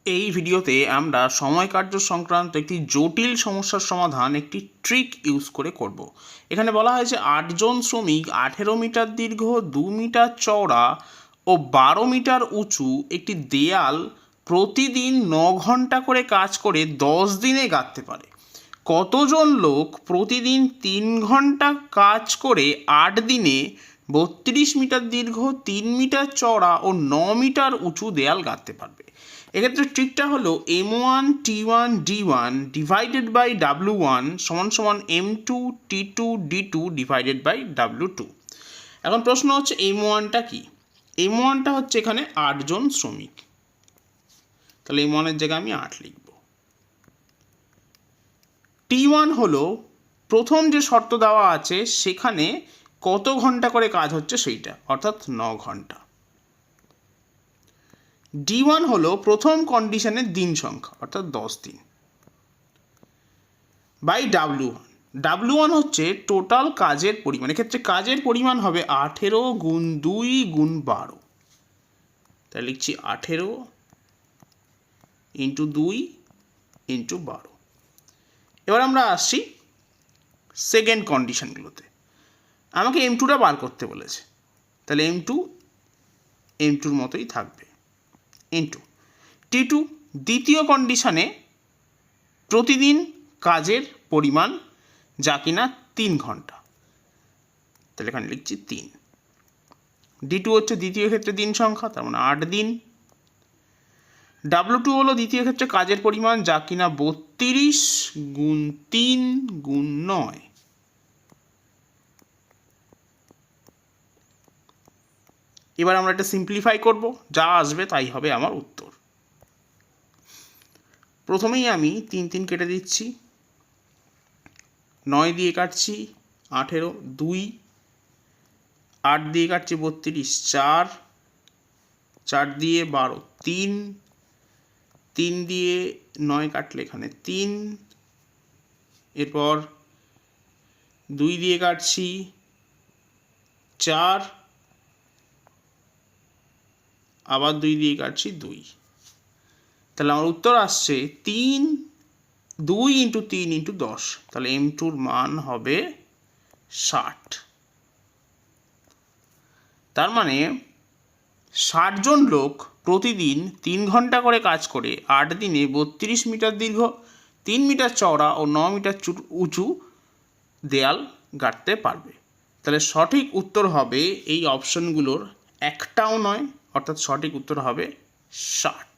এই ভিডিওতে আমরা সময় কার্য সংক্রান্ত একটি জটিল সমস্যার সমাধান একটি ট্রিক ইউজ করে করব। এখানে বলা হয়েছে 8 জন শ্রমিক 18 মিটার দীর্ঘ 2 মিটার চওড়া ও 12 মিটার উঁচু একটি দেয়াল প্রতিদিন 9 ঘন্টা করে কাজ করে 10 দিনে গাঁথতে পারে। কতজন লোক প্রতিদিন 3 ঘন্টা কাজ করে 8 দিনে 32 মিটার দীর্ঘ 3 মিটার চওড়া ও 9 মিটার উঁচু দেয়াল গাঁথতে পারবে? এক্ষেত্রে ট্রিকটা হলো M1 T1 D1 divided by W1 সমান সমান M2 T2 D2 divided by W2। এখন প্রশ্ন হচ্ছে M1টা কি? M1টা হচ্ছে এখানে 8 জন শ্রমিক, তাহলে M1 এর জায়গায় আমি 8 লিখব। T1 হলো প্রথম যে শর্ত দেওয়া আছে সেখানে কত ঘন্টা করে কাজ হচ্ছে সেইটা, অর্থাৎ 9 ঘন্টা। D1 হলো প্রথম কন্ডিশনের দিন সংখ্যা, অর্থাৎ 10 দিন, বাই W1। W1 হচ্ছে টোটাল কাজের পরিমাণ। এক্ষেত্রে কাজের পরিমাণ হবে 18 গুণ 2 গুণ 12, তাই লিখছি 18 ইন্টু 2 ইন্টু 12। এবার আমরা আসছি সেকেন্ড কন্ডিশনগুলোতে। আমাকে M2টা বার করতে বলেছে, তাহলে M2 মতোই থাকবে ইন্টু T2 দ্বিতীয় কন্ডিশনে প্রতিদিন কাজের পরিমাণ যা কিনা 3 ঘন্টা, তাহলে এখানে লিখছি 3। D2 হচ্ছে দ্বিতীয় ক্ষেত্রে দিন সংখ্যা, তার মানে 8 দিন। W2 হলো দ্বিতীয় ক্ষেত্রে কাজের পরিমাণ যা কিনা 32 গুণ 3 গুণ 9। এবার আমরা এটা সিম্পলিফাই করব, যা আসবে তাই হবে আমার উত্তর। প্রথমেই আমি 3 3 কেটে দিচ্ছি, 9 দিয়ে কাটছি 18, 2, 8 দিয়ে কাটছি 32, 4, 4 দিয়ে 12, 3, 3 দিয়ে 9 কাটলে এখানে 3, এরপর 2 দিয়ে কাটছি 4, আবার 2 দিয়ে কাটছি 2, তাহলে আমার উত্তর আসছে 2 ইন্টু 3 ইন্টু 10, তাহলে M2-র মান হবে 60। তার মানে 60 জন লোক প্রতিদিন 3 ঘন্টা করে কাজ করে 8 দিনে 32 মিটার দীর্ঘ 3 মিটার চওড়া ও 9 মিটার উঁচু দেয়াল গাঁথতে পারবে। তাহলে সঠিক উত্তর হবে এই অপশনগুলোর একটাও নয়, অর্থাৎ সঠিক উত্তর হবে 60।